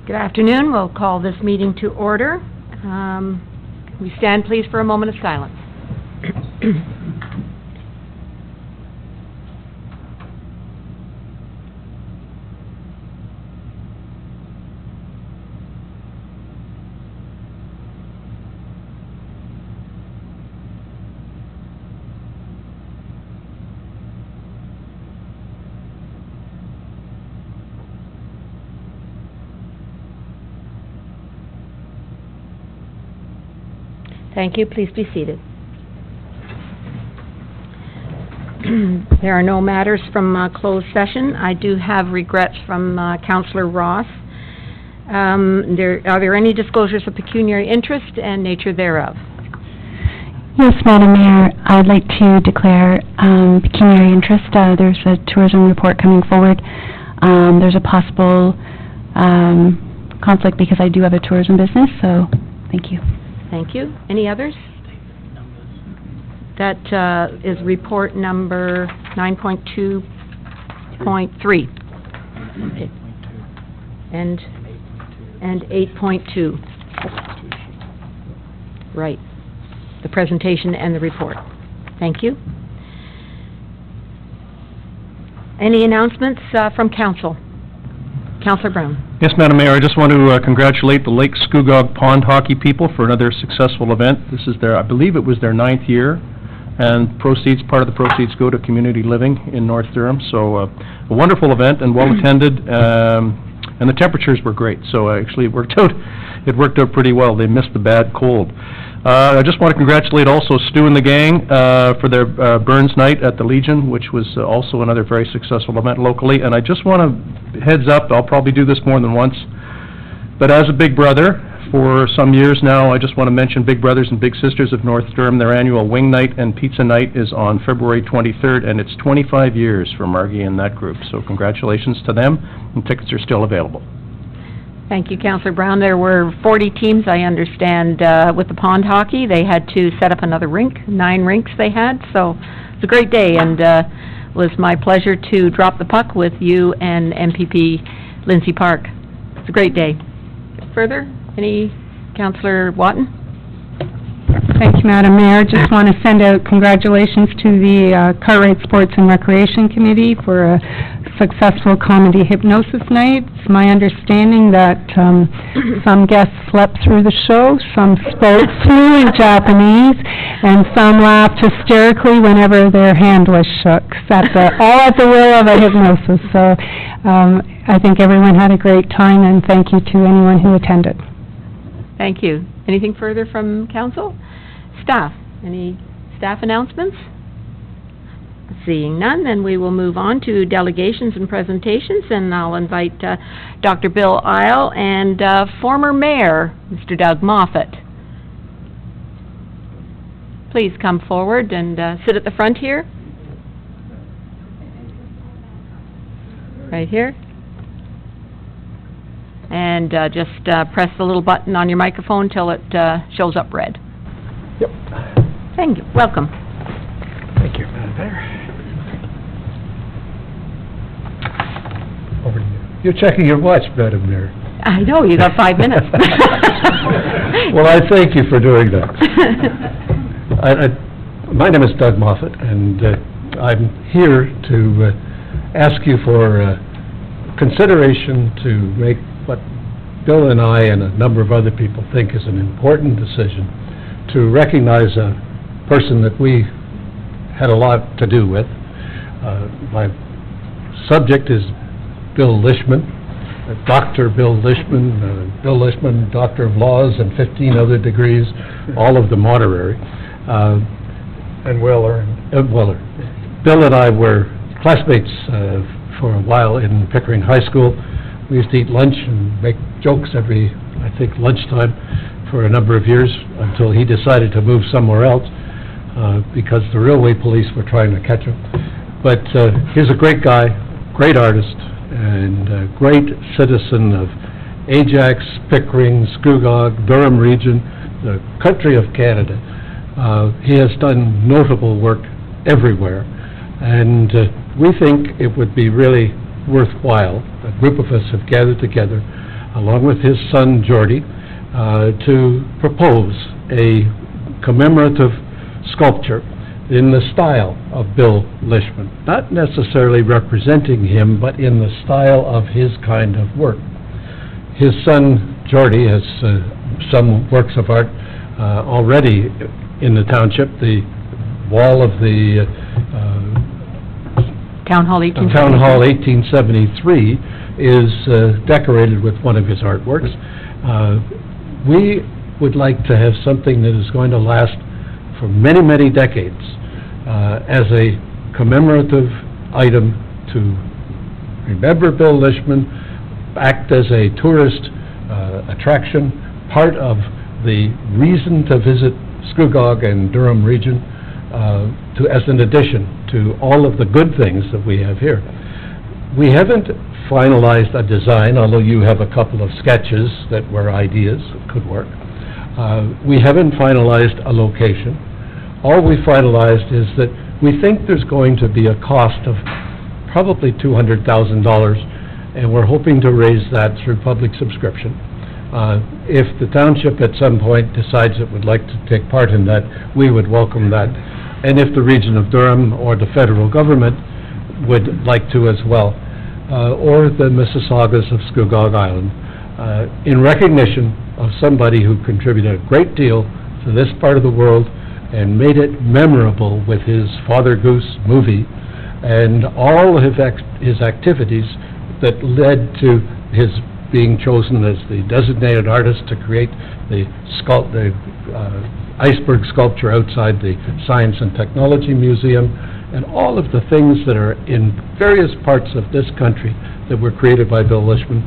Good afternoon. We'll call this meeting to order. We stand, please, for a moment of silence. Thank you. Please be seated. There are no matters from closed session. I do have regrets from Councillor Ross. Are there any disclosures of pecuniary interest and nature thereof? Yes, Madam Mayor. I'd like to declare pecuniary interest. There's a tourism report coming forward. There's a possible conflict because I do have a tourism business, so thank you. Thank you. Any others? That is report number 9.2.3 and 8.2. Right. The presentation and the report. Thank you. Any announcements from Council? Councillor Brown. Yes, Madam Mayor, I just want to congratulate the Lake Scugog Pond hockey people for another successful event. This is I believe it was their 9th year, and part of the proceeds go to community living in North Durham. So a wonderful event and well attended, and the temperatures were great. So actually it worked out pretty well. They missed the bad cold. I just want to congratulate also Stu and the gang for their Burns Night at the Legion, which was also another very successful event locally. And I just want to heads up, I'll probably do this more than once, but as a big brother for some years now, I just want to mention Big Brothers and Big Sisters of North Durham. Their annual Wing Night and Pizza Night is on February 23rd, and it's 25 years for Margie and that group. So congratulations to them, and tickets are still available. Thank you, Councillor Brown. There were 40 teams, I understand, with the pond hockey. They had to set up another rink, 9 rinks they had, so it's a great day, and it was my pleasure to drop the puck with you and MPP Lindsay Park. It's a great day. Further? Any? Councillor Watton? Thank you, Madam Mayor. Just want to send out congratulations to the Cartwright Sports and Recreation Committee for a successful comedy hypnosis night. It's my understanding that some guests slept through the show, some spoke fluent Japanese, and some laughed hysterically whenever their hand was shook. All at the will of a hypnosis. So I think everyone had a great time, and thank you to anyone who attended. Thank you. Anything further from Council? Staff? Any staff announcements? Seeing none, then we will move on to delegations and presentations, and I'll invite Dr. Bill Isle and former Mayor, Mr. Doug Moffat. Please come forward and sit at the front here. Right here. And just press the little button on your microphone until it shows up red. Yep. Thank you. Welcome. Thank you, Madam Mayor. Over to you. You're checking your watch, Madam Mayor. I know, you got 5 minutes. Well, I thank you for doing that. My name is Doug Moffat, and I'm here to ask you for consideration to make what Bill and I and a number of other people think is an important decision to recognize a person that we had a lot to do with. My subject is Bill Lishman, Dr. Bill Lishman, Bill Lishman, Doctor of Laws, and 15 other degrees, all of them honorary. And Weller. Bill and I were classmates for a while in Pickering High School. We used to eat lunch and make jokes every, I think, lunchtime for a number of years until he decided to move somewhere else because the railway police were trying to catch him. But he's a great guy, great artist, and a great citizen of Ajax, Pickering, Scugog, Durham region, the country of Canada. He has done notable work everywhere, and we think it would be really worthwhile. A group of us have gathered together along with his son Jordy, to propose a commemorative sculpture in the style of Bill Lishman, not necessarily representing him, but in the style of his kind of work. His son Jordy has some works of art already in the township. The wall of the Town Hall 1873. Town Hall 1873 is decorated with one of his artworks. We would like to have something that is going to last for many, many decades as a commemorative item to remember Bill Lishman, act as a tourist attraction, part of the reason to visit Scugog and Durham region, as an addition to all of the good things that we have here. We haven't finalized a design, although you have a couple of sketches that were ideas that could work. We haven't finalized a location. All we finalized is that we think there's going to be a cost of probably $200,000, and we're hoping to raise that through public subscription. If the township at some point decides it would like to take part in that, we would welcome that. And if the region of Durham or the federal government would like to as well, or the Mississaugas of Scugog Island, in recognition of somebody who contributed a great deal to this part of the world and made it memorable with his Father Goose movie and all of his activities that led to his being chosen as the designated artist to create the iceberg sculpture outside the Science and Technology Museum, and all of the things that are in various parts of this country that were created by Bill Lishman.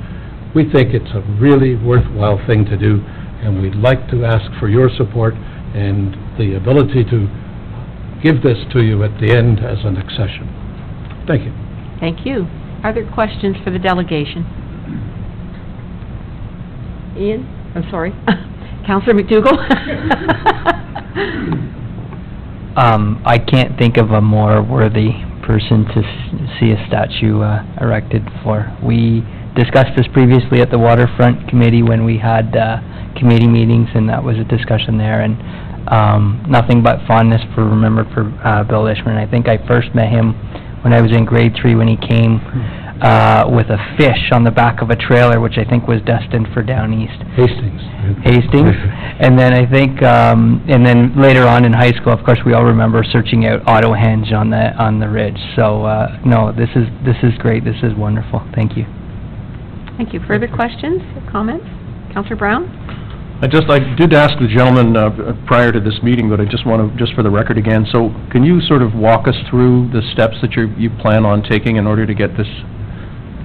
We think it's a really worthwhile thing to do, and we'd like to ask for your support and the ability to give this to you at the end as an accession. Thank you. Thank you. Are there questions for the delegation? Ian? I'm sorry. Councillor McDougall? I can't think of a more worthy person to see a statue erected for. We discussed this previously at the Waterfront Committee when we had committee meetings, and that was a discussion there, and nothing but fondness for Bill Lishman. I think I first met him when I was in grade 3 when he came with a fish on the back of a trailer, which I think was destined for down east. Hastings. And then I think, and then later on in high school, of course, we all remember searching out Ottohenge on the ridge. So no, this is great. This is wonderful. Thank you. Thank you. Further questions or comments? Councillor Brown? I did ask the gentleman prior to this meeting, but I just want to, just for the record again, so can you sort of walk us through the steps that you plan on taking in order to get this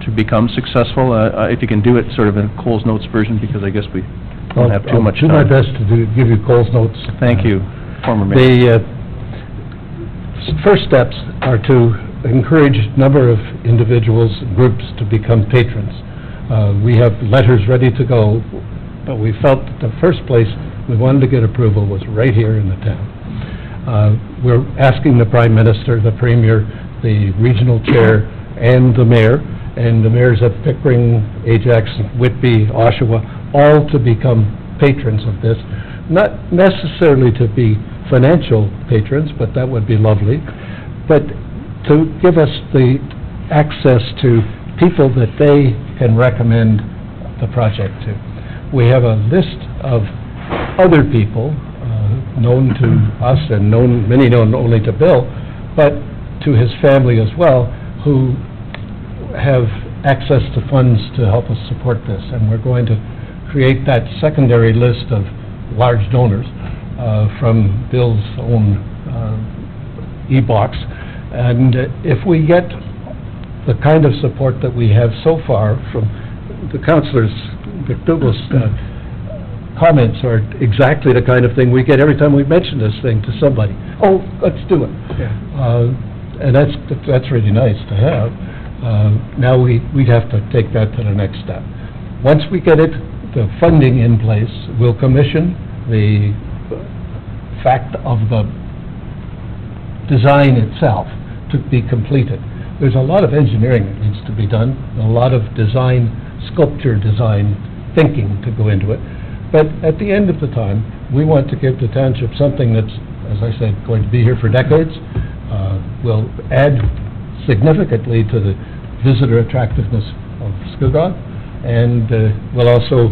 to become successful? If you can do it sort of in Coles Notes version, because I guess we don't have too much time. I'll do my best to give you Coles Notes. Thank you, former mayor. The first steps are to encourage a number of individuals and groups to become patrons. We have letters ready to go, but we felt that the first place we wanted to get approval was right here in the town. We're asking the Prime Minister, the Premier, the Regional Chair, and the Mayor, and the mayors of Pickering, Ajax, Whitby, Oshawa, all to become patrons of this. Not necessarily to be financial patrons, but that would be lovely, but to give us the access to people that they can recommend the project to. We have a list of other people known to us and many known only to Bill, but to his family as well, who have access to funds to help us support this. And we're going to create that secondary list of large donors from Bill's own e-box. And if we get the kind of support that we have so far from the councillors, McDougall's comments are exactly the kind of thing we get every time we mention this thing to somebody. Oh, let's do it. Yeah. And that's really nice to have. Now we'd have to take that to the next step. Once we get the funding in place, we'll commission the fact of the design itself to be completed. There's a lot of engineering that needs to be done, a lot of sculpture design thinking to go into it. But at the end of the time, we want to give the township something that's, as I said, going to be here for decades, will add significantly to the visitor attractiveness of Scugog, and will also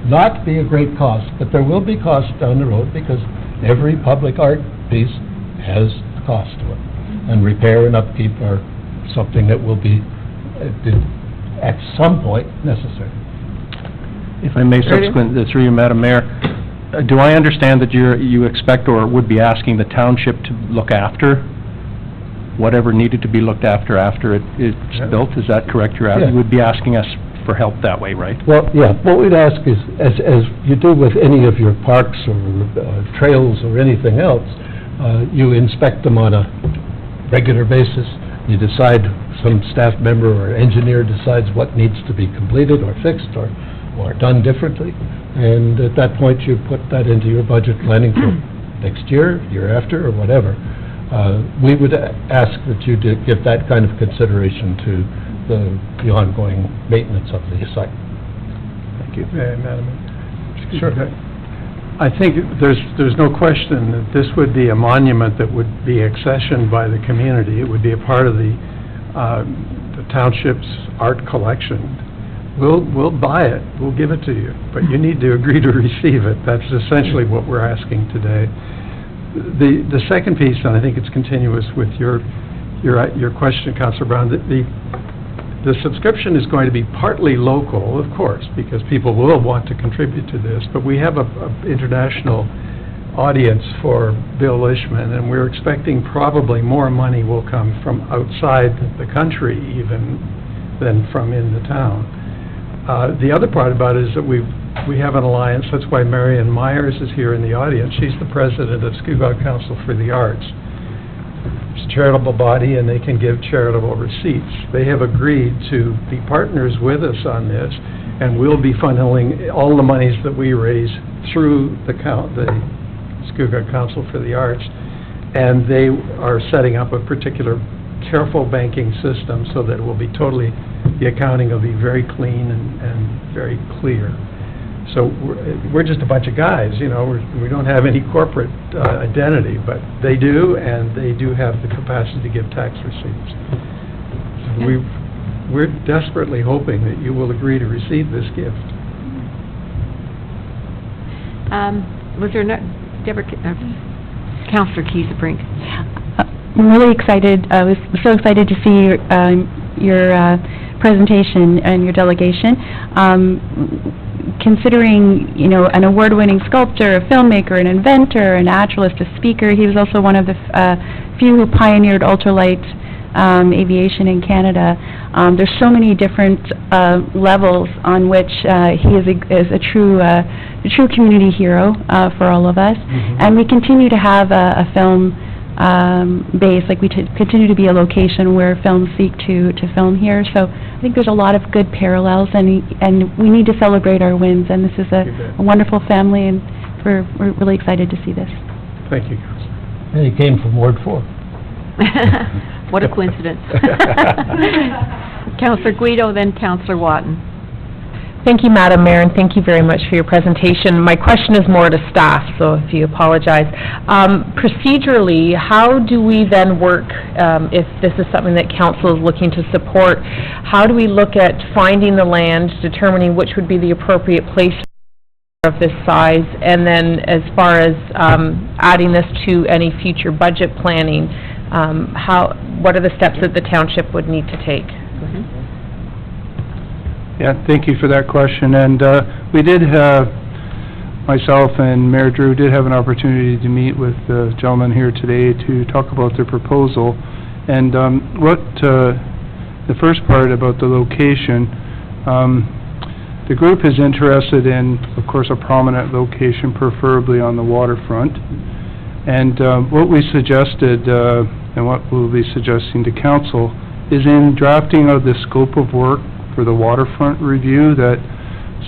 not be a great cost, but there will be cost down the road because every public art piece has a cost to it. And repair and upkeep are something that will be, at some point, necessary. If I may, subsequent, through you, Madam Mayor, do I understand that you expect or would be asking the township to look after whatever needed to be looked after it's built? Is that correct? You would be asking us for help that way, right? Well, yeah, what we'd ask is, as you do with any of your parks or trails or anything else, you inspect them on a regular basis. You decide, some staff member or engineer decides what needs to be completed or fixed or done differently, and at that point you put that into your budget planning for next year, year after, or whatever. We would ask that you give that kind of consideration to the ongoing maintenance of the site. Thank you. Madam. Sure. I think there's no question that this would be a monument that would be accessioned by the community. It would be a part of the township's art collection. We'll buy it, we'll give it to you, but you need to agree to receive it. That's essentially what we're asking today. The second piece, and I think it's continuous with your question, Councilor Brown, the subscription is going to be partly local, of course, because people will want to contribute to this, but we have an international audience for Bill Lishman, and we're expecting probably more money will come from outside the country even than from in the town. The other part about it is that we have an alliance. That's why Marion Myers is here in the audience. She's the president of Scugog Council for the Arts. It's a charitable body, and they can give charitable receipts. They have agreed to be partners with us on this, and we'll be funneling all the monies that we raise through the Scugog Council for the Arts, and they are setting up a particular careful banking system so that it will be totally, the accounting will be very clean and very clear. So we're just a bunch of guys, you know, we don't have any corporate identity, but they do, and they do have the capacity to give tax receipts. So we're desperately hoping that you will agree to receive this gift. Was there Councilor Kiesebrink? I'm really excited. I was so excited to see your presentation and your delegation. Considering, you know, an award-winning sculptor, a filmmaker, an inventor, a naturalist, a speaker, he was also one of the few who pioneered ultralight aviation in Canada. There's so many different levels on which he is a true community hero for all of us. Mm-hmm. And we continue to have a film base, like we continue to be a location where films seek to film here. So I think there's a lot of good parallels, and we need to celebrate our wins, and this is a wonderful family, and we're really excited to see this. Thank you. And he came from Ward 4. What a coincidence. Councilor Guido, then Councilor Watton. Thank you, Madam Mayor, and thank you very much for your presentation. My question is more to staff, so if you apologize. Procedurally, how do we then work, if this is something that council is looking to support, how do we look at finding the land, determining which would be the appropriate place of this size, and then as far as adding this to any future budget planning, what are the steps that the township would need to take? Mm-hmm. Yeah, thank you for that question. And we did have, myself and Mayor Drew did have an opportunity to meet with the gentleman here today to talk about their proposal. And the first part about the location, the group is interested in, of course, a prominent location, preferably on the waterfront. And what we suggested, and what we'll be suggesting to council, is in drafting of the scope of work for the waterfront review that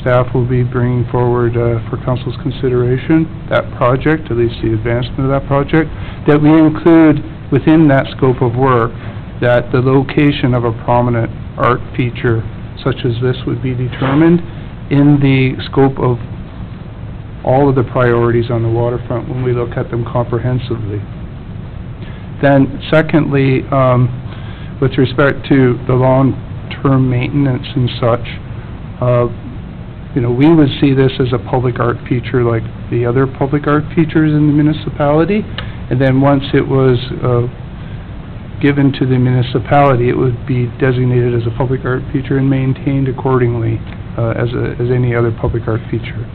staff will be bringing forward for council's consideration, that project, at least the advancement of that project, that we include within that scope of work that the location of a prominent art feature such as this would be determined, in the scope of all of the priorities on the waterfront when we look at them comprehensively. Then secondly, with respect to the long-term maintenance and such, we would see this as a public art feature like the other public art features in the municipality. And then once it was given to the municipality, it would be designated as a public art feature and maintained accordingly as any other public art feature.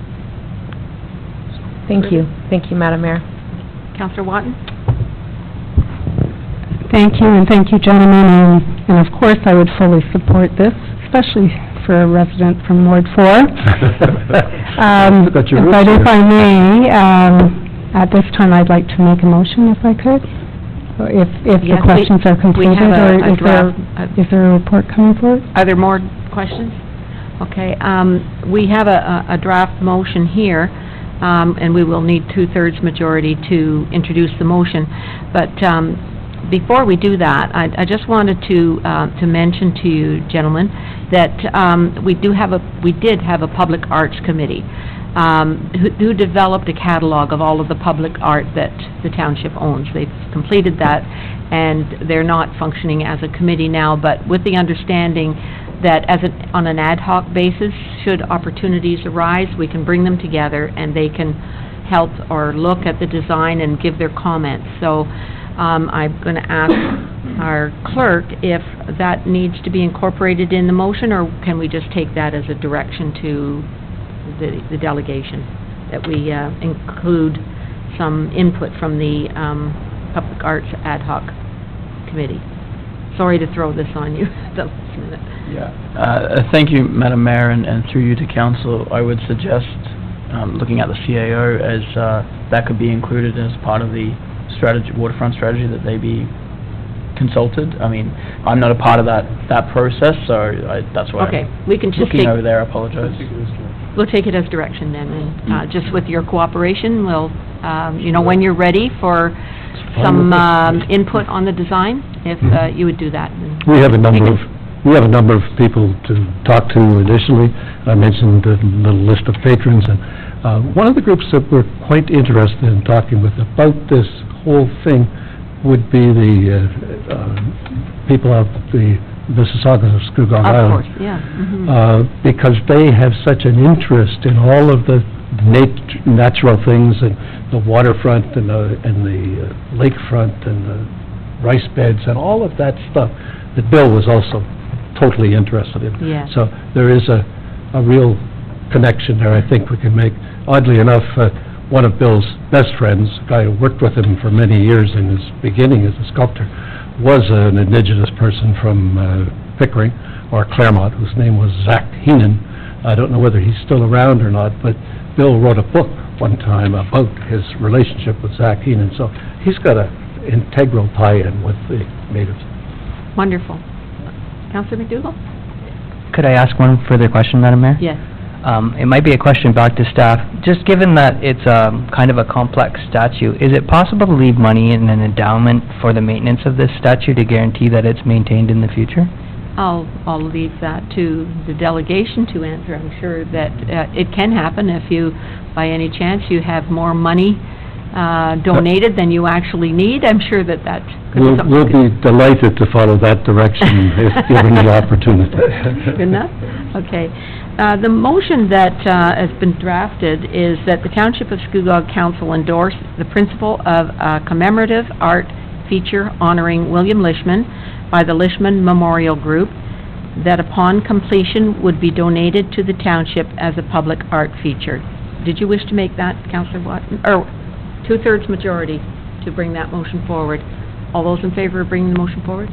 Thank you. Thank you, Madam Mayor. Councillor Watton? Thank you, and thank you, gentlemen, and of course, I would fully support this, especially for a resident from Ward 4. Got your roots But if here. I may, at this time, I'd like to make a motion, if I could, or if the Yes, questions are we completed, have or a draft. is there a report coming forward? Are there more questions? Okay, we have a draft motion here, and we will need two-thirds majority to introduce the motion. But before we do that, I just wanted to mention to you, gentlemen, that we did have a public arts committee who developed a catalog of all of the public art that the township owns. They've completed that, and they're not functioning as a committee now, but with the understanding that on an ad hoc basis, should opportunities arise, we can bring them together and they can help or look at the design and give their comments. So I'm going to ask our clerk if that needs to be incorporated in the motion, or can we just take that as a direction to the delegation, that we include some input from the Public Arts Ad Hoc Committee. Sorry to throw this on you at the last minute. Yeah. Thank you, Madam Mayor, and through you to Council, I would suggest, looking at the CAO, as that could be included as part of the waterfront strategy, that they be consulted. I mean, I'm not a part of that process, so that's why Okay, we can I'm just looking over there, I apologize. We'll take it as direction then, and just with your cooperation, we'll, when you're ready for some input on the design, if you would do that. We have a number of people to talk to initially. I mentioned the little list of patrons, and one of the groups that we're quite interested in talking with about this whole thing would be the people of the Mississaugas of Scugog Island. Of course, yeah. Because they have such an interest in all of the natural things, and the waterfront, and the lakefront, and the rice beds, and all of that stuff that Bill was also totally interested in. Yeah. So there is a real connection there I think we can make. Oddly enough, one of Bill's best friends, a guy who worked with him for many years in his beginning as a sculptor, was an indigenous person from Pickering, or Claremont, whose name was Zach Heenan. I don't know whether he's still around or not, but Bill wrote a book one time about his relationship with Zach Heenan, so he's got an integral tie-in with the natives. Wonderful. Councillor McDougall? Could I ask one further question, Madam Mayor? Yes. It might be a question back to staff. Just given that it's kind of a complex statue, is it possible to leave money in an endowment for the maintenance of this statue to guarantee that it's maintained in the future? I'll leave that to the delegation to answer. I'm sure that it can happen if you, by any chance, you have more money donated than you actually need. I'm sure that could be something. We'll be delighted to follow that direction if given the opportunity. Good enough? Okay. The motion that has been drafted is that the Township of Scugog Council endorse the principle of a commemorative art feature honoring William Lishman by the Lishman Memorial Group, that upon completion would be donated to the township as a public art feature. Did you wish to make that, Councillor Watton? Or two-thirds majority to bring that motion forward? All those in favor of bringing the motion forward?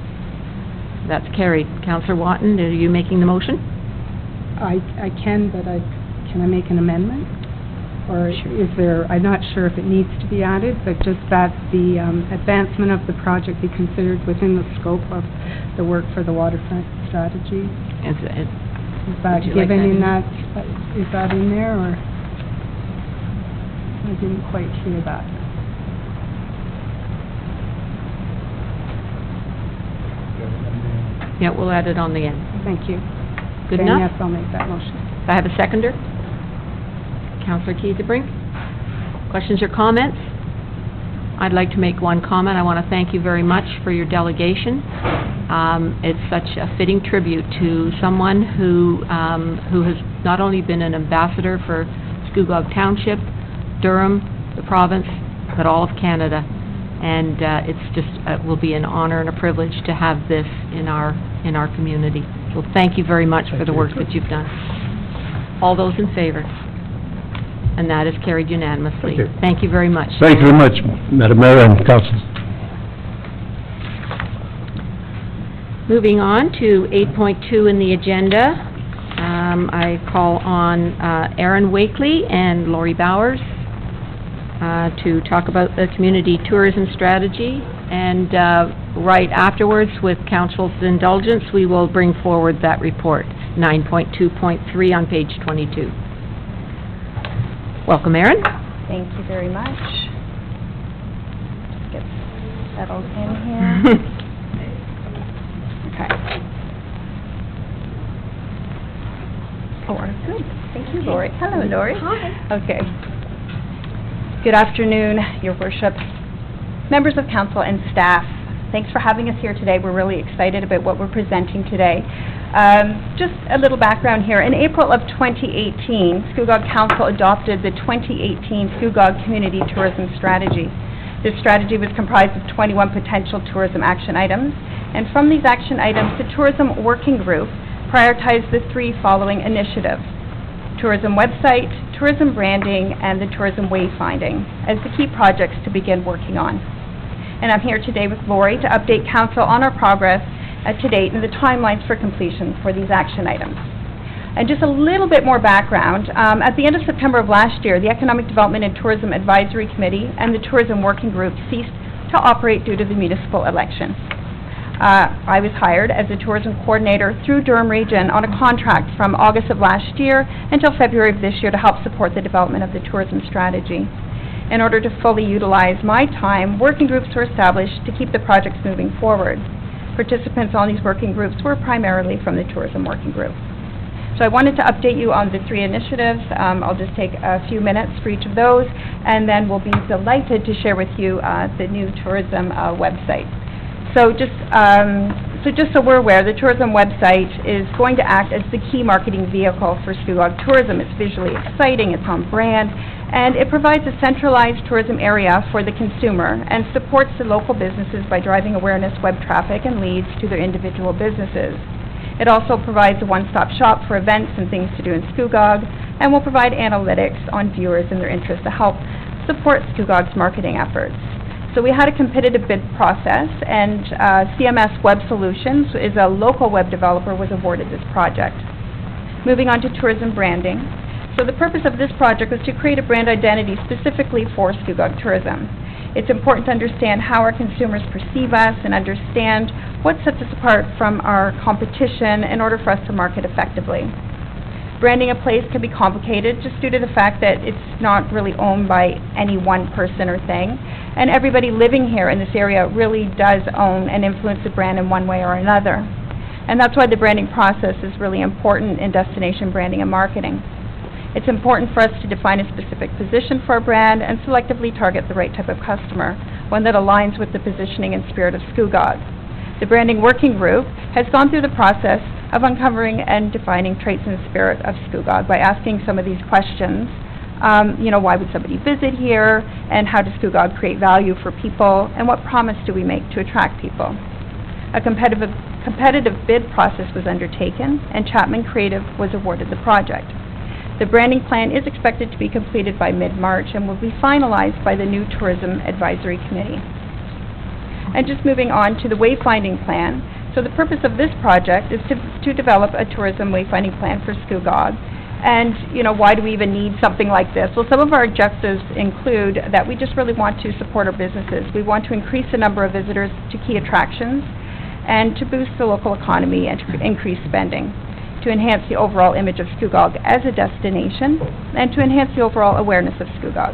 That's carried. Councillor Watton, are you making the motion? I can, but can I make an amendment? Or is there, I'm not sure if it needs to be added, but just that the advancement of the project be considered within the scope of the work for the waterfront strategy. Is that given in that, is that in there, or? I didn't quite hear that. Yeah, we'll add it on the end. Thank you. Good Then enough? yes, I'll make that motion. Do I have a seconder? Councillor Keith-Brink. Questions or comments? I'd like to make one comment. I want to thank you very much for your delegation. It's such a fitting tribute to someone who has not only been an ambassador for Scugog Township, Durham, the province, but all of Canada. And it's just, will be an honor and a privilege to have this in our community. So thank you very much for the work that you've done. All those in favor? And that is carried unanimously. Thank you. Thank you very much. Thank you very much, Madam Mayor and Council. Moving on to 8.2 in the agenda, I call on Aaron Wakely and Lori Bowers to talk about the community tourism strategy. And right afterwards, with council's indulgence, we will bring forward that report, 9.2.3 on page 22. Welcome, Aaron. Thank you very much. Just get settled in here. Okay. Oh, good. Thank you, Lori. Hello, Lori. Hi. Okay. Good afternoon, Your Worship, members of council and staff. Thanks for having us here today. We're really excited about what we're presenting today. Just a little background here. In April of 2018, Scugog Council adopted the 2018 Scugog Community Tourism Strategy. This strategy was comprised of 21 potential tourism action items, and from these action items, the Tourism Working Group prioritized the three following initiatives: tourism website, tourism branding, and the tourism wayfinding as the key projects to begin working on. And I'm here today with Lori to update council on our progress to date and the timelines for completion for these action items. And just a little bit more background, at the end of September of last year, the Economic Development and Tourism Advisory Committee and the Tourism Working Group ceased to operate due to the municipal election. I was hired as a tourism coordinator through Durham Region on a contract from August of last year until February of this year to help support the development of the tourism strategy. In order to fully utilize my time, working groups were established to keep the projects moving forward. Participants on these working groups were primarily from the Tourism Working Group. So I wanted to update you on the three initiatives. I'll just take a few minutes for each of those, and then we'll be delighted to share with you the new tourism website. So just so we're aware, the tourism website is going to act as the key marketing vehicle for Scugog Tourism. It's visually exciting, it's on brand, and it provides a centralized tourism area for the consumer and supports the local businesses by driving awareness, web traffic, and leads to their individual businesses. It also provides a one-stop shop for events and things to do in Scugog, and will provide analytics on viewers and their interest to help support Scugog's marketing efforts. So we had a competitive bid process, and CMS Web Solutions is a local web developer, was awarded this project. Moving on to tourism branding. So the purpose of this project was to create a brand identity specifically for Scugog Tourism. It's important to understand how our consumers perceive us and understand what sets us apart from our competition in order for us to market effectively. Branding a place can be complicated just due to the fact that it's not really owned by any one person or thing, and everybody living here in this area really does own and influence the brand in one way or another. And that's why the branding process is really important in destination branding and marketing. It's important for us to define a specific position for our brand and selectively target the right type of customer, one that aligns with the positioning and spirit of Scugog. The Branding Working Group has gone through the process of uncovering and defining traits and spirit of Scugog by asking some of these questions. Why would somebody visit here? And how does Scugog create value for people? And what promise do we make to attract people? A competitive bid process was undertaken, and Chapman Creative was awarded the project. The branding plan is expected to be completed by mid-March and will be finalized by the new Tourism Advisory Committee. And just moving on to the wayfinding plan. So the purpose of this project is to develop a tourism wayfinding plan for Scugog. And, why do we even need something like this? Well, some of our objectives include that we just really want to support our businesses. We want to increase the number of visitors to key attractions and to boost the local economy and to increase spending, to enhance the overall image of Scugog as a destination, and to enhance the overall awareness of Scugog.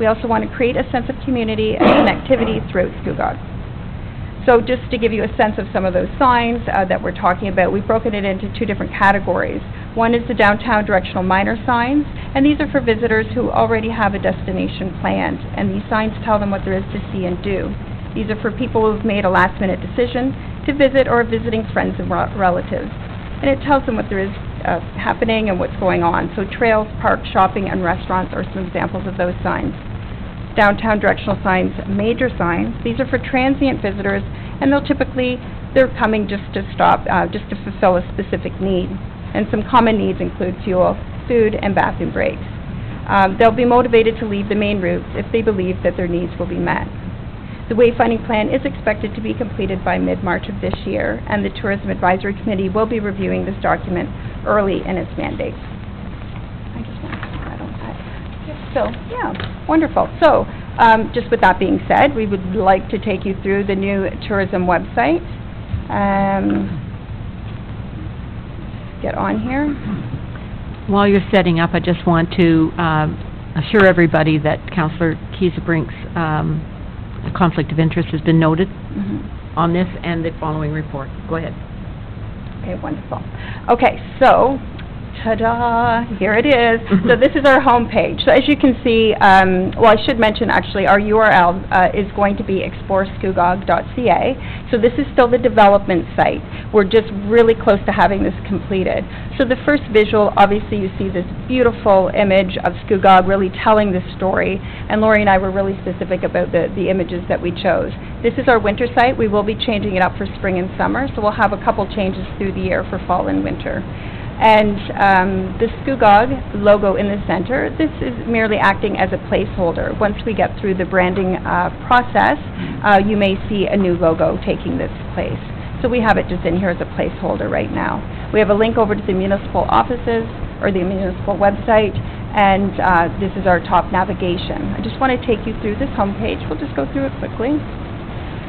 We also want to create a sense of community and connectivity throughout Scugog. So just to give you a sense of some of those signs that we're talking about, we've broken it into two different categories. One is the downtown directional minor signs, and these are for visitors who already have a destination planned, and these signs tell them what there is to see and do. These are for people who've made a last-minute decision to visit or are visiting friends and relatives, and it tells them what there is happening and what's going on. So trails, parks, shopping, and restaurants are some examples of those signs. Downtown directional signs, major signs, these are for transient visitors, and they're coming just to stop, just to fulfill a specific need. And some common needs include fuel, food, and bathroom breaks. They'll be motivated to leave the main routes if they believe that their needs will be met. The wayfinding plan is expected to be completed by mid-March of this year, and the Tourism Advisory Committee will be reviewing this document early in its mandate. I just want to add on that. So, yeah, wonderful. So, just with that being said, we would like to take you through the new tourism website. Get on here. While you're setting up, I just want to assure everybody that Councillor Kiesebrink's conflict of interest has been noted on this and the following report. Go ahead. Okay, wonderful. Okay, so, ta-da, here it is. So this is our home page. So as you can see, well, I should mention actually our URL is going to be explorescugog.ca. So this is still the development site. We're just really close to having this completed. So the first visual, obviously you see this beautiful image of Scugog really telling this story. And Lori and I were really specific about the images that we chose. This is our winter site. We will be changing it up for spring and summer. So we'll have a couple changes through the year for fall and winter. And the Scugog logo in the center, this is merely acting as a placeholder. Once we get through the branding process, you may see a new logo taking this place. So we have it just in here as a placeholder right now. We have a link over to the municipal offices or the municipal website, and this is our top navigation. I just want to take you through this homepage. We'll just go through it quickly.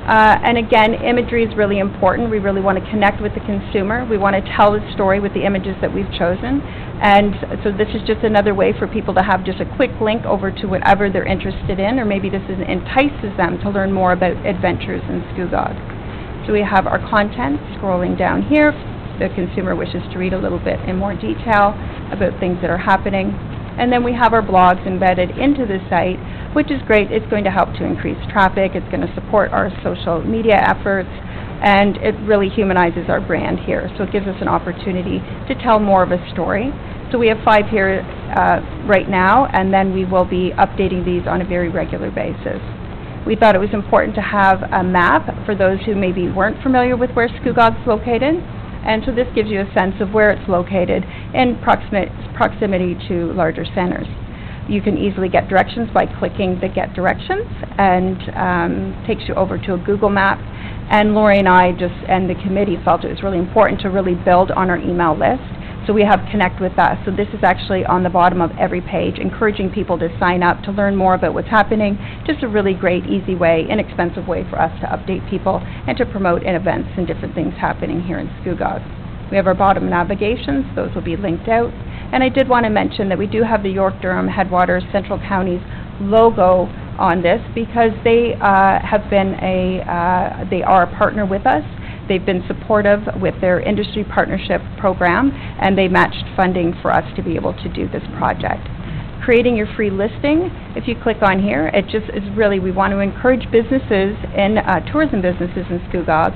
And again, imagery is really important. We really want to connect with the consumer. We want to tell the story with the images that we've chosen. And so this is just another way for people to have just a quick link over to whatever they're interested in, or maybe this entices them to learn more about adventures in Scugog. So we have our content scrolling down here. The consumer wishes to read a little bit in more detail about things that are happening. And then we have our blogs embedded into the site, which is great. It's going to help to increase traffic. It's going to support our social media efforts, and it really humanizes our brand here. So it gives us an opportunity to tell more of a story. So we have 5 here right now, and then we will be updating these on a very regular basis. We thought it was important to have a map for those who maybe weren't familiar with where Scugog's located. And so this gives you a sense of where it's located in proximity to larger centers. You can easily get directions by clicking the Get Directions, and takes you over to a Google map. And Lori and I and the committee felt it was really important to really build on our email list. So we have Connect with Us. So this is actually on the bottom of every page, encouraging people to sign up to learn more about what's happening. Just a really great, easy way, inexpensive way for us to update people and to promote events and different things happening here in Scugog. We have our bottom navigations. Those will be linked out. And I did want to mention that we do have the York-Durham Headwaters Central Counties logo on this because they have been they are a partner with us. They've been supportive with their industry partnership program, and they matched funding for us to be able to do this project. Creating your free listing, if you click on here, it just is really, we want to encourage businesses in tourism businesses in Scugog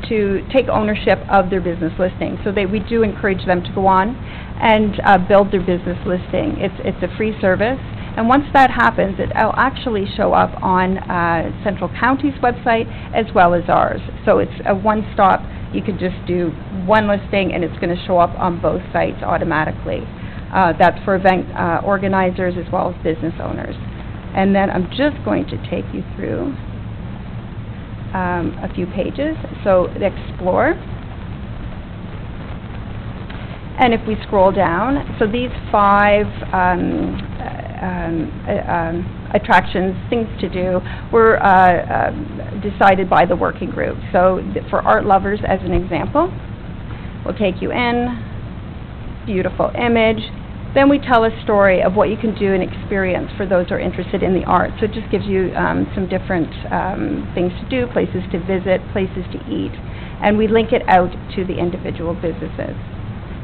to take ownership of their business listing. So we do encourage them to go on and build their business listing. It's a free service. And once that happens, it'll actually show up on Central County's website as well as ours. So it's a one-stop. You can just do one listing and it's going to show up on both sites automatically. That's for event organizers as well as business owners. And then I'm just going to take you through a few pages. So Explore. And if we scroll down, so these 5 attractions, things to do, were decided by the working group. So for art lovers, as an example, we'll take you in, beautiful image. Then we tell a story of what you can do and experience for those who are interested in the art. So it just gives you some different things to do, places to visit, places to eat. And we link it out to the individual businesses.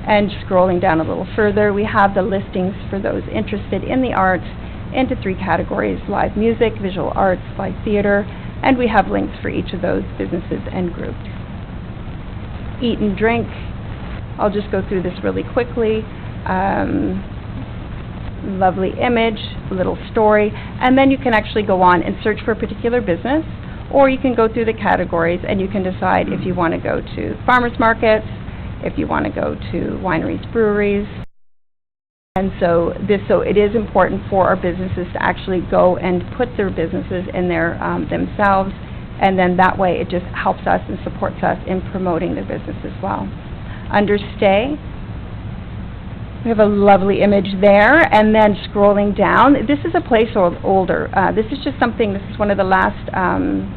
And scrolling down a little further, we have the listings for those interested in the arts into 3 categories: live music, visual arts, live theater, and we have links for each of those businesses and groups. Eat and drink, I'll just go through this really quickly. Lovely image, little story, and then you can actually go on and search for a particular business, or you can go through the categories and you can decide if you want to go to farmers markets, if you want to go to wineries, breweries. And so it is important for our businesses to actually go and put their businesses in there themselves, and then that way it just helps us and supports us in promoting their business as well. Under stay, we have a lovely image there, and then scrolling down, this is a placeholder. This is just something, this is one of the last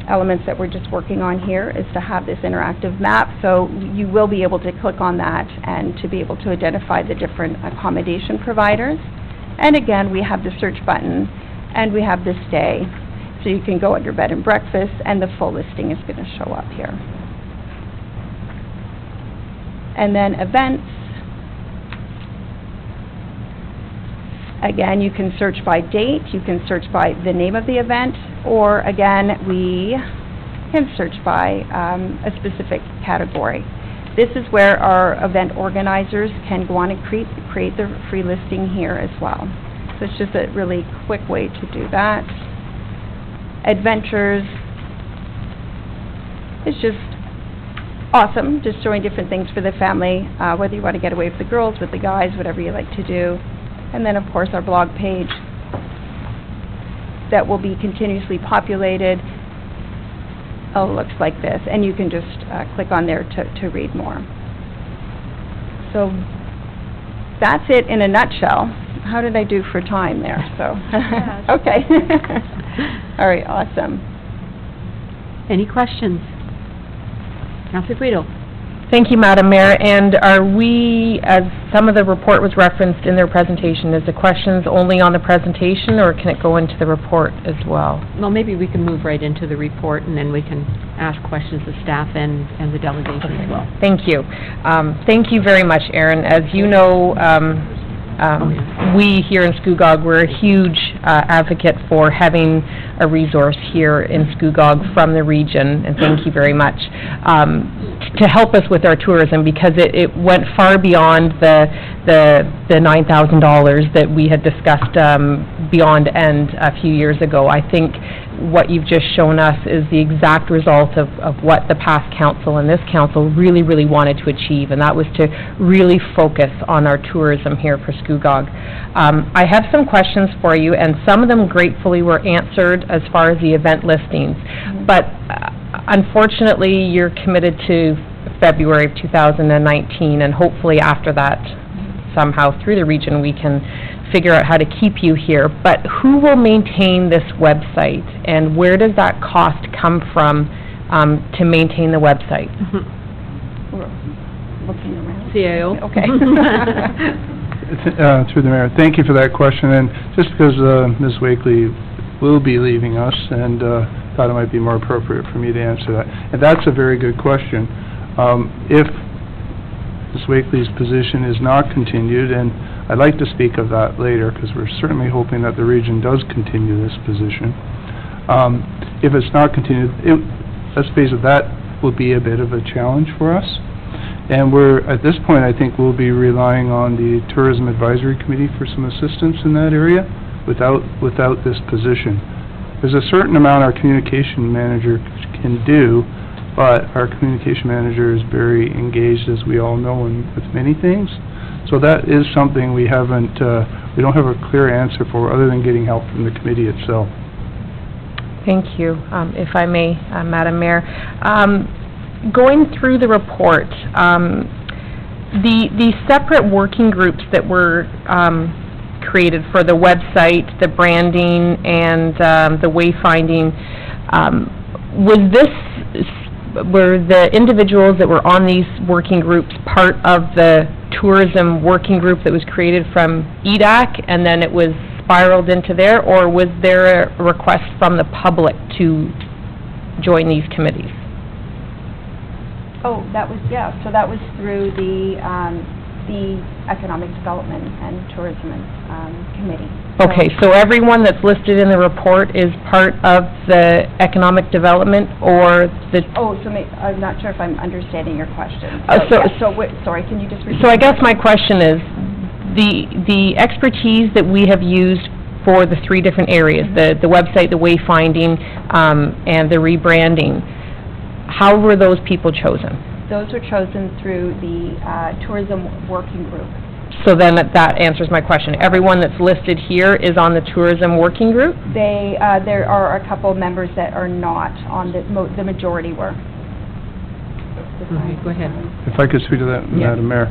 elements that we're just working on here, is to have this interactive map. So you will be able to click on that and to be able to identify the different accommodation providers. And again, we have the search button, and we have the stay. So you can go at your bed and breakfast, and the full listing is going to show up here. And then events. Again, you can search by date, you can search by the name of the event, or again, we can search by a specific category. This is where our event organizers can go on and create their free listing here as well. So it's just a really quick way to do that. Adventures, it's just awesome, just showing different things for the family, whether you want to get away with the girls, with the guys, whatever you like to do. And then, of course, our blog page that will be continuously populated. Oh, it looks like this. And you can just click on there to read more. So that's it in a nutshell. How did I do for time there? So, okay. All right, awesome. Any questions? Councilor Guido. Thank you, Madam Mayor. And are we, as some of the report was referenced in their presentation, is the questions only on the presentation, or can it go into the report as well? Well, maybe we can move right into the report, and then we can ask questions of staff and the delegation as well. Thank you. Thank you very much, Erin. As you know, we here in Scugog, we're a huge advocate for having a resource here in Scugog from the region, and thank you very much, to help us with our tourism, because it went far beyond the $9,000 that we had discussed beyond end a few years ago. I think what you've just shown us is the exact result of what the past council and this council really, really wanted to achieve, and that was to really focus on our tourism here for Scugog. I have some questions for you, and some of them gratefully were answered as far as the event listings, but unfortunately you're committed to February of 2019, and hopefully after that, somehow through the region, we can figure out how to keep you here. But who will maintain this website, and where does that cost come from to maintain the website? We're looking around. CAO. Okay. Through the mayor, thank you for that question. And just because Ms. Wakely will be leaving us, and thought it might be more appropriate for me to answer that. And that's a very good question. If Ms. Wakely's position is not continued, and I'd like to speak of that later, because we're certainly hoping that the region does continue this position. If it's not continued, let's face it, that will be a bit of a challenge for us. And at this point, I think we'll be relying on the Tourism Advisory Committee for some assistance in that area without this position. There's a certain amount our communication manager can do, but our communication manager is very engaged, as we all know, with many things. So that is something we don't have a clear answer for, other than getting help from the committee itself. Thank you. If I may, Madam Mayor, going through the report, the separate working groups that were created for the website, the branding, and the wayfinding, were the individuals that were on these working groups part of the tourism working group that was created from EDAC, and then it was spiraled into there, or was there a request from the public to join these committees? Oh, that was, yeah, so that was through the the Economic Development and Tourism Committee. Okay, so everyone that's listed in the report is part of the economic development or the... Oh, so I'm not sure if I'm understanding your question. Sorry, can you just repeat? So I guess my question is, the expertise that we have used for the three different areas, the website, the wayfinding, and the rebranding, how were those people chosen? Those were chosen through the Tourism Working Group. So then that answers my question. Everyone that's listed here is on the Tourism Working Group? There are a couple of members that are not on the majority were. Okay, go ahead. If I could speak to that, Madam Mayor.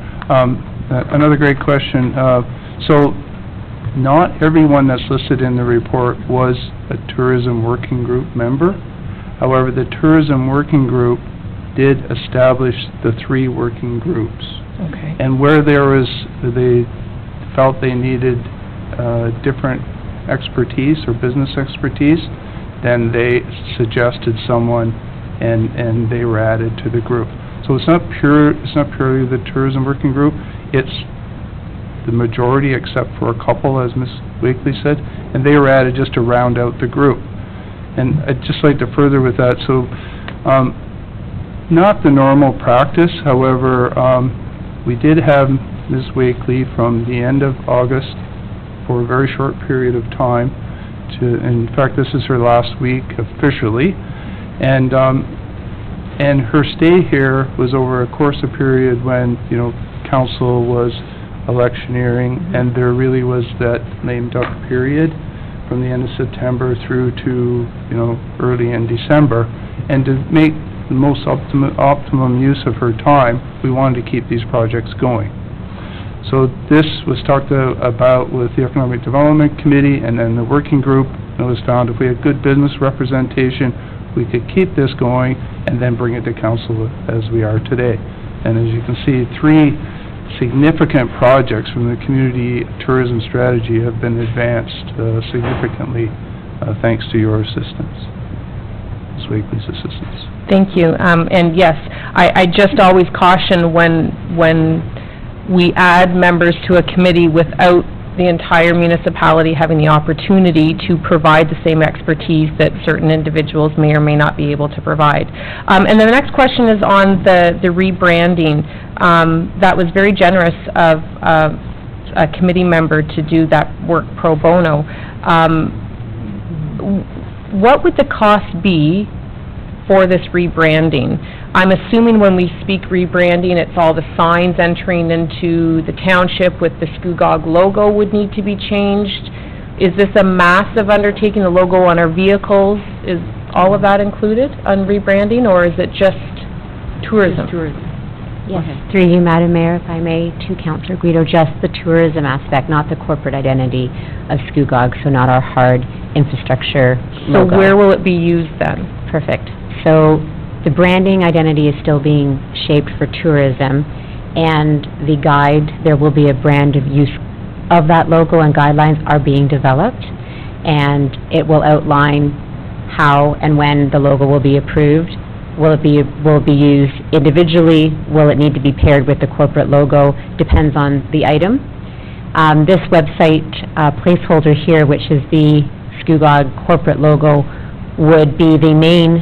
Another great question. So, not everyone that's listed in the report was a Tourism Working Group member. However, the Tourism Working Group did establish the 3 working groups. Okay. And where they felt they needed different expertise or business expertise, then they suggested someone, and they were added to the group. So it's not purely the Tourism Working Group. It's the majority, except for a couple, as Ms. Wakely said, and they were added just to round out the group. And I'd just like to further with that. So, not the normal practice. However, we did have Ms. Wakely from the end of August for a very short period of time. In fact, this is her last week officially, and her stay here was over a course of period when council was electioneering, and there really was that lame duck period from the end of September through to early in December, and to make the most optimum use of her time, we wanted to keep these projects going. So this was talked about with the Economic Development Committee and then the working group, and it was found if we had good business representation, we could keep this going and then bring it to council as we are today. And as you can see, 3 significant projects from the community tourism strategy have been advanced significantly thanks to your assistance, Ms. Wakely's assistance. Thank you. And yes, I just always caution when we add members to a committee without the entire municipality having the opportunity to provide the same expertise that certain individuals may or may not be able to provide. And then the next question is on the rebranding. That was very generous of a committee member to do that work pro bono. What would the cost be for this rebranding? I'm assuming when we speak rebranding, it's all the signs entering into the township with the Scugog logo would need to be changed. Is this a massive undertaking, the logo on our vehicles? Is all of that included on rebranding, or is it just tourism? Just tourism. Yes, through you, Madam Mayor, if I may, to Councillor Guido, just the tourism aspect, not the corporate identity of Scugog, so not our hard infrastructure So logo. where will it be used then? Perfect. So the branding identity is still being shaped for tourism, and the guide, there will be a brand of use of that logo, and guidelines are being developed, and it will outline how and when the logo will be approved. Will it be used individually? Will it need to be paired with the corporate logo? Depends on the item. This website placeholder here, which is the Scugog corporate logo, would be the main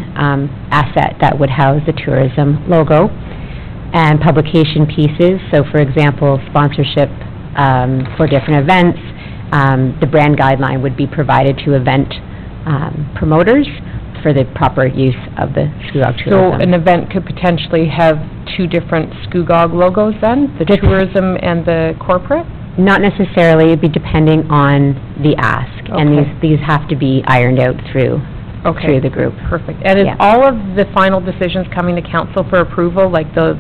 asset that would house the tourism logo, and publication pieces. So, for example, sponsorship for different events. The brand guideline would be provided to event promoters for the proper use of the Scugog tourism. So an event could potentially have 2 different Scugog logos then, the tourism and the corporate? Not necessarily. It'd be depending on the ask, and these have to be ironed out through the group. Perfect. And is all of the final decisions coming to council for approval, like the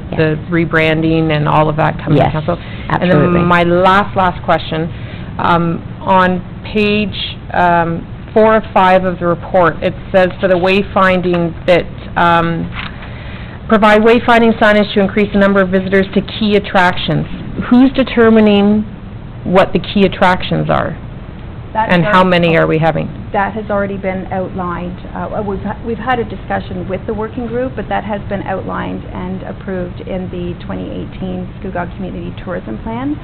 rebranding and all of that coming to council? Absolutely. And then my last question, on page 4 of 5 of the report, it says for the wayfinding that provide wayfinding signage to increase the number of visitors to key attractions. Who's determining what the key attractions are? And how many are we having? That has already been outlined. We've had a discussion with the working group, but that has been outlined and approved in the 2018 Scugog Community Tourism Plan,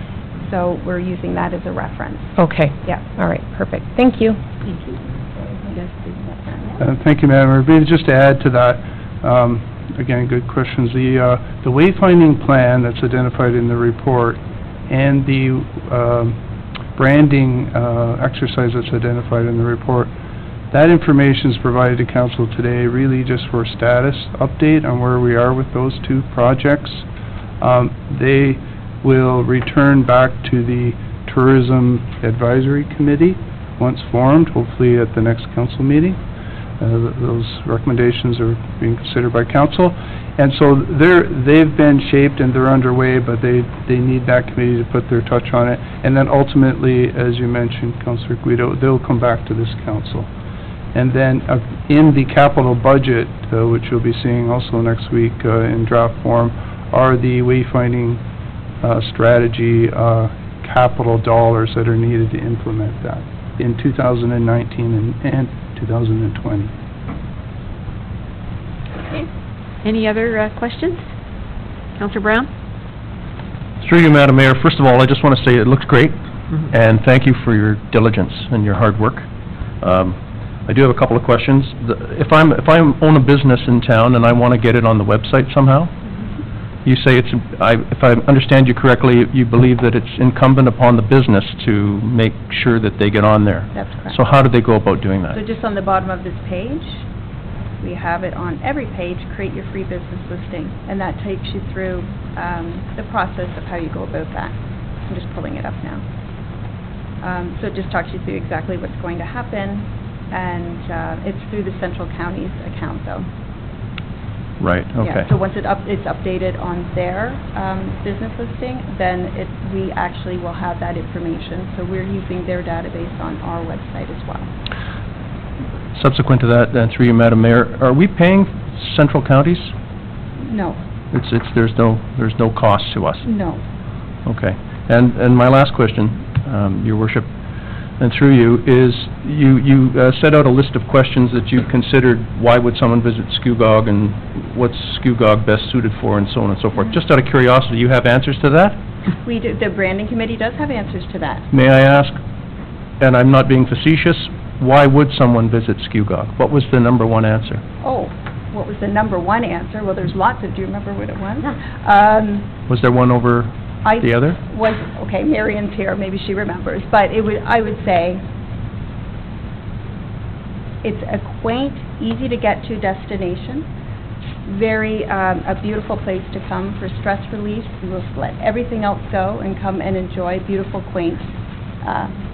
so we're using that as a reference. Okay. Yeah. All right, perfect. Thank you. Thank you. Thank you, Madam Mayor. Maybe just to add to that, again, good questions. The wayfinding plan that's identified in the report and the branding exercise that's identified in the report, that information is provided to council today really just for status update on where we are with those two projects. They will return back to the Tourism Advisory Committee once formed, hopefully at the next council meeting. Those recommendations are being considered by council. And so they've been shaped and they're underway, but they need that committee to put their touch on it. And then ultimately, as you mentioned, Councillor Guido, they'll come back to this council. And then in the capital budget, which you'll be seeing also next week in draft form, are the wayfinding strategy capital dollars that are needed to implement that in 2019 and 2020. Any other questions? Councillor Brown? Through you, Madam Mayor, first of all, I just want to say it looks great, and thank you for your diligence and your hard work. I do have a couple of questions. If I own a business in town and I want to get it on the website somehow, you say if I understand you correctly, you believe that it's incumbent upon the business to make sure that they get on there. That's correct. So how do they go about doing that? So just on the bottom of this page, we have it on every page, create your free business listing, and that takes you through the process of how you go about that. I'm just pulling it up now. So it just talks you through exactly what's going to happen, and it's through the Central County's account, though. Right, okay. Yeah, so once it's updated on their business listing, then we actually will have that information. So we're using their database on our website as well. Subsequent to that, and through you, Madam Mayor, are we paying Central Counties? No. There's no cost to us? No. Okay. And my last question, Your Worship, and through you, is you set out a list of questions that you considered. Why would someone visit Scugog, and what's Scugog best suited for, and so on and so forth. Just out of curiosity, you have answers to that? We do. The branding committee does have answers to that. May I ask, and I'm not being facetious, why would someone visit Scugog? What was the number one answer? Oh, what was the number one answer? Well, there's lots of, do you remember what it was? Was there one over the other? Okay, Marion's here, maybe she remembers, but I would say it's a quaint, easy to get to destination, very, a beautiful place to come for stress relief. You will let everything else go and come and enjoy beautiful, quaint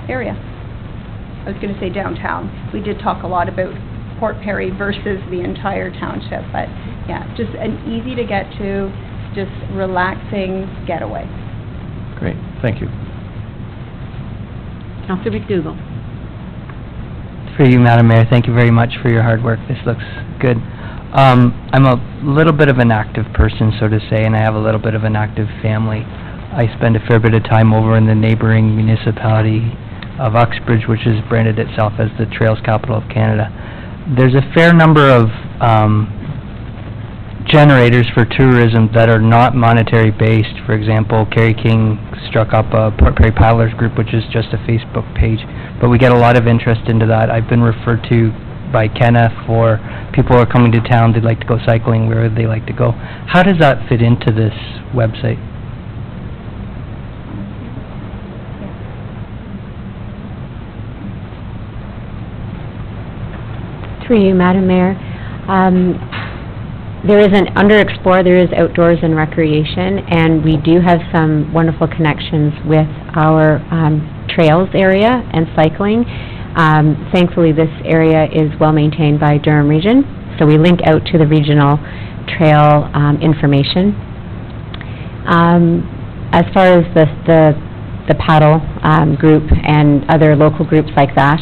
area. I was going to say downtown. We did talk a lot about Port Perry versus the entire township, but yeah, just an easy to get to, just relaxing getaway. Great, thank you. Councillor McDougall? For you, Madam Mayor, thank you very much for your hard work. This looks good. I'm a little bit of an active person, so to say, and I have a little bit of an active family. I spend a fair bit of time over in the neighboring municipality of Uxbridge, which has branded itself as the Trails Capital of Canada. There's a fair number of generators for tourism that are not monetary based. For example, Kerry King struck up a Port Perry Paddlers group, which is just a Facebook page, but we get a lot of interest into that. I've been referred to by Kenna for people who are coming to town, they'd like to go cycling, where they like to go. How does that fit into this website? Through you, Madam Mayor. There is under Explore, there is outdoors and recreation, and we do have some wonderful connections with our trails area and cycling. Thankfully, this area is well maintained by Durham Region, so we link out to the regional trail information. As far as the paddle group and other local groups like that,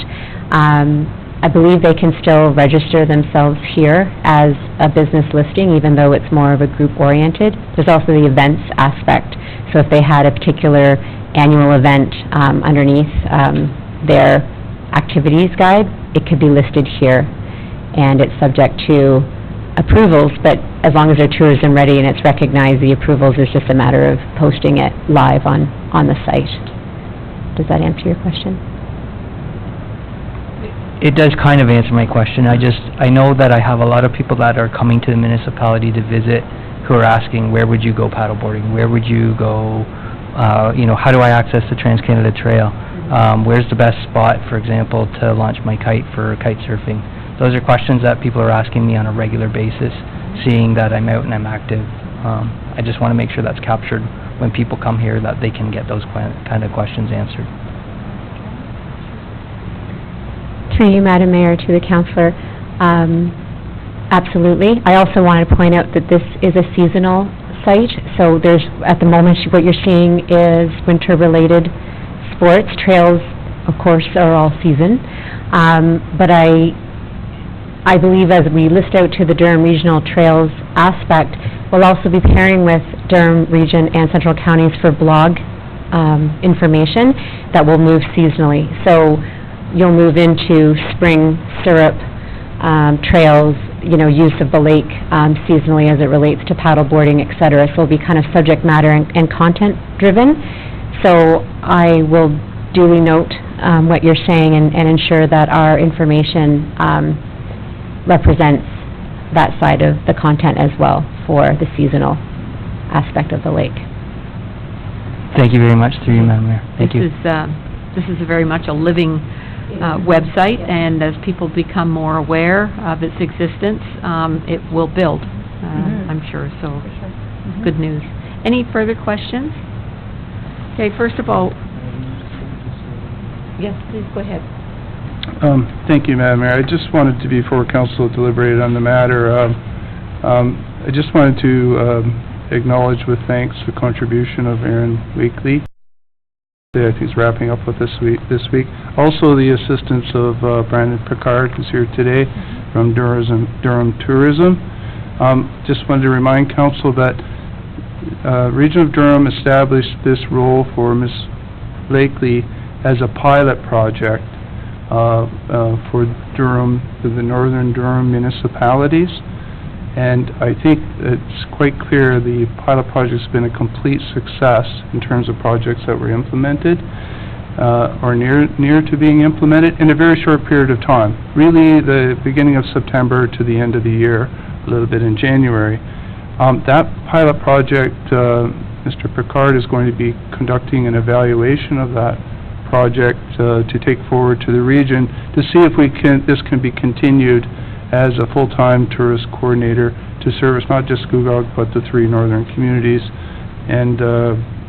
I believe they can still register themselves here as a business listing, even though it's more of a group-oriented. There's also the events aspect. So if they had a particular annual event underneath their activities guide, it could be listed here, and it's subject to approvals, but as long as their tourism ready and it's recognized, the approvals is just a matter of posting it live on the site. Does that answer your question? It does kind of answer my question. I know that I have a lot of people that are coming to the municipality to visit who are asking, where would you go paddleboarding? Where would you go, how do I access the Trans-Canada Trail? Where's the best spot, for example, to launch my kite for kite surfing? Those are questions that people are asking me on a regular basis, seeing that I'm out and I'm active. I just want to make sure that's captured when people come here, that they can get those kind of questions answered. Through you, Madam Mayor, to the councillor, absolutely. I also wanted to point out that this is a seasonal site, so there's, at the moment, what you're seeing is winter-related sports. Trails, of course, are all season. But I believe as we list out to the Durham Regional Trails aspect, we'll also be pairing with Durham Region and Central Counties for blog information that will move seasonally. So you'll move into spring stirrup trails, use of the lake seasonally as it relates to paddleboarding, et cetera. So it'll be kind of subject matter and content driven. So I will duly note what you're saying and ensure that our information represents that side of the content as well for the seasonal aspect of the lake. Thank you very much, through you, Madam Mayor. Thank you. This is very much a living website, and as people become more aware of its existence, it will build, I'm sure, so good news. Any further questions? Okay, first of all, yes, please go ahead. Thank you, Madam Mayor. I just wanted to, before council deliberated on the matter, I just wanted to acknowledge with thanks the contribution of Aaron Wakely. I think he's wrapping up with this week. Also the assistance of Brandon Picard, who's here today from Durham Tourism. Just wanted to remind council that Region of Durham established this role for Ms. Wakely as a pilot project for Durham, for the northern Durham municipalities. And I think it's quite clear the pilot project's been a complete success in terms of projects that were implemented or near to being implemented in a very short period of time. Really, the beginning of September to the end of the year, a little bit in January. That pilot project, Mr. Picard is going to be conducting an evaluation of that project to take forward to the region to see if this can be continued as a full-time tourist coordinator to service not just Scugog but the 3 northern communities, and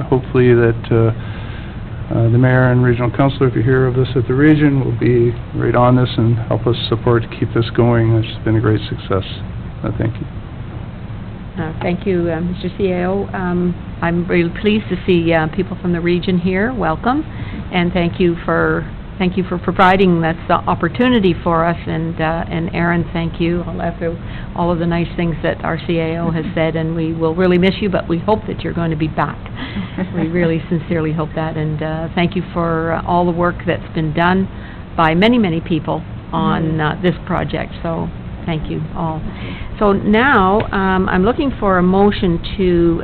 hopefully that the mayor and regional councilor, if you hear of this at the region, will be right on this and help us support to keep this going. It's been a great success. Thank you. Thank you, Mr. CAO. I'm really pleased to see people from the region here. Welcome, and thank you for providing this opportunity for us. And Aaron, thank you. I'll echo all of the nice things that our CAO has said, and we will really miss you, but we hope that you're going to be back. We really sincerely hope that, and thank you for all the work that's been done by many, many people on this project. So thank you all. So now I'm looking for a motion to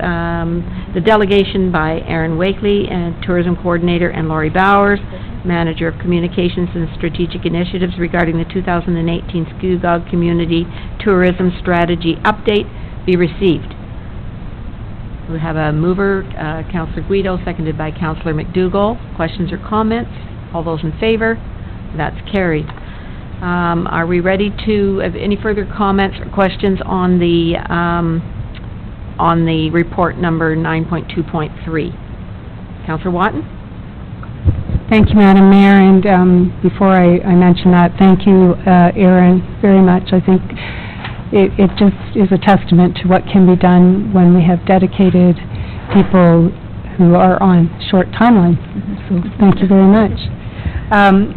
the delegation by Aaron Wakely, Tourism Coordinator, and Laurie Bowers, Manager of Communications and Strategic Initiatives, regarding the 2018 Scugog Community Tourism Strategy Update be received. We have a mover, Councillor Guido, seconded by Councillor McDougall. Questions or comments? All those in favor? That's carried. Are we ready to have any further comments or questions on the report number 9.2.3? Councillor Watton? Thank you, Madam Mayor, and before I mention that, thank you, Aaron, very much. I think it just is a testament to what can be done when we have dedicated people who are on short timelines. So thank you very much.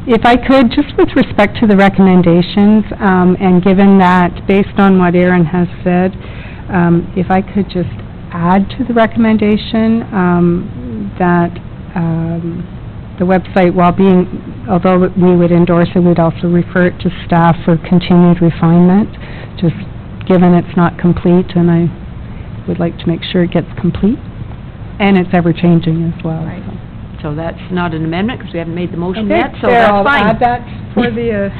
If I could, just with respect to the recommendations, and given that, based on what Aaron has said, if I could just add to the recommendation that the website, although we would endorse it, we'd also refer it to staff for continued refinement, just given it's not complete, and I would like to make sure it gets complete, and it's ever-changing as well. Right. So that's not an amendment, because we haven't made the motion Okay, yet, so there, that's I'll fine. add that for the,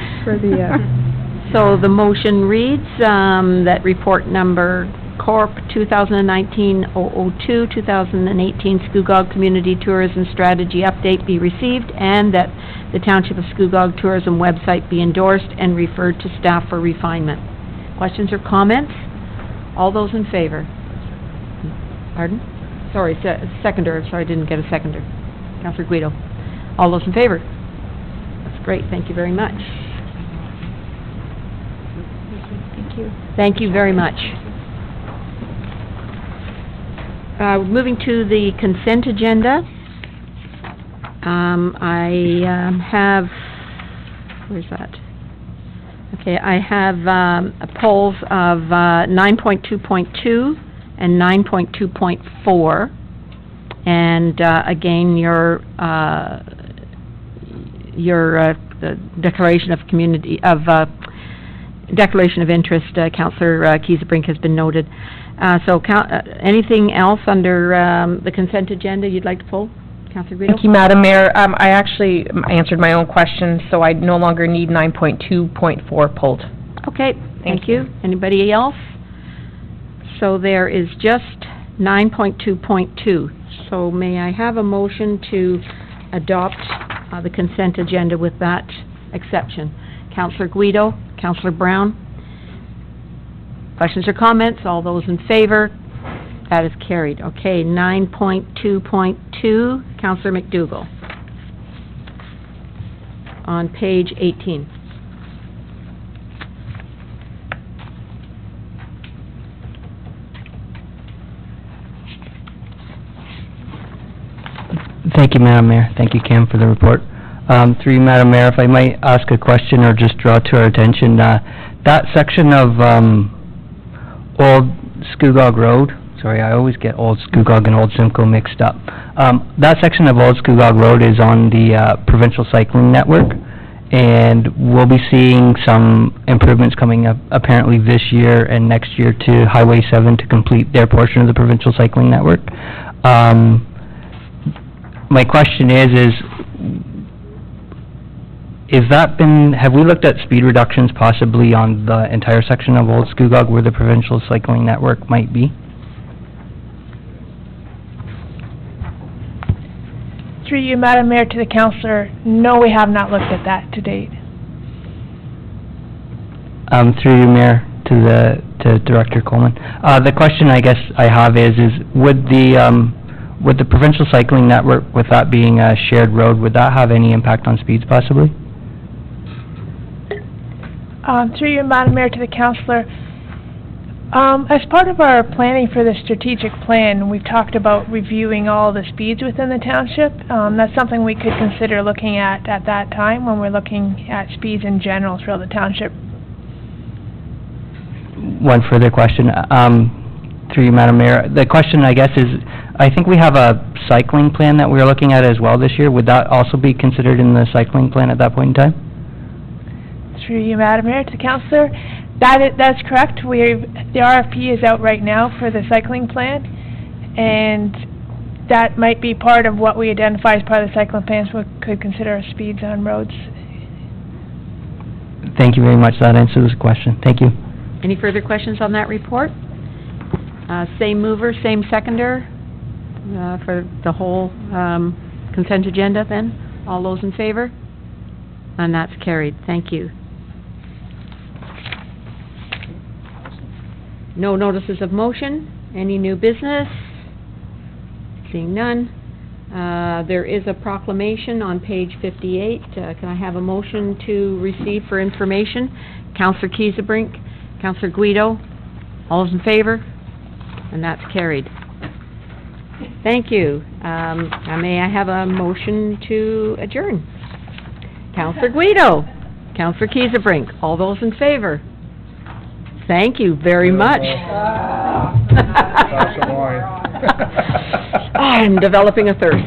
So the motion reads, that report number Corp. 2019-002, 2018 Scugog Community Tourism Strategy Update be received, and that the Township of Scugog Tourism website be endorsed and referred to staff for refinement. Questions or comments? All those in favor? Pardon? Sorry, seconder, sorry, I didn't get a seconder. Councilor Guido. All those in favor? That's great, thank you very much. Thank you. Thank you very much. Moving to the consent agenda. I have, where's that? Okay, I have polls of 9.2.2 and 9.2.4. And again, your declaration of declaration of interest, Councillor Kiesebrink, has been noted. Anything else under the consent agenda you'd like to pull? Councillor Guido? Thank you, Madam Mayor. I actually answered my own question, so I no longer need 9.2.4 pulled. Okay, thank you. Anybody else? So there is just 9.2.2. So may I have a motion to adopt the consent agenda with that exception? Councillor Guido, Councillor Brown? Questions or comments? All those in favor? That is carried. Okay, 9.2.2, Councillor McDougall. On page 18. Thank you, Madam Mayor. Thank you, Cam, for the report. Through you, Madam Mayor, if I might ask a question or just draw to our attention, that section of Old Scugog Road, sorry, I always get Old Scugog and Old Simcoe mixed up. That section of Old Scugog Road is on the Provincial Cycling Network, and we'll be seeing some improvements coming up apparently this year and next year to Highway 7 to complete their portion of the Provincial Cycling Network. My question is have we looked at speed reductions possibly on the entire section of Old Scugog where the Provincial Cycling Network might be? Through you, Madam Mayor, to the Councillor, no, we have not looked at that to date. Through you, Mayor, to Director Coleman. The question I guess I have is would the Provincial Cycling Network, with that being a shared road, would that have any impact on speeds possibly? Through you, Madam Mayor, to the Councillor, as part of our planning for the strategic plan, we've talked about reviewing all the speeds within the township. That's something we could consider looking at that time when we're looking at speeds in general throughout the township. One further question, through you, Madam Mayor. The question, I guess, is, I think we have a cycling plan that we're looking at as well this year. Would that also be considered in the cycling plan at that point in time? Through you, Madam Mayor, to the Councillor, that's correct. The RFP is out right now for the cycling plan, and that might be part of what we identify as part of the cycling plans. We could consider our speeds on roads. Thank you very much. That answers the question. Thank you. Any further questions on that report? Same mover, same seconder for the whole consent agenda then? All those in favor? And that's carried. Thank you. No notices of motion. Any new business? Seeing none. There is a proclamation on page 58. Can I have a motion to receive for information? Councillor Kiesebrink, Councillor Guido, all those in favor? And that's carried. Thank you. May I have a motion to adjourn? Councillor Guido, Councillor Kiesebrink, all those in favor? Thank you very much. I'm developing a thirst.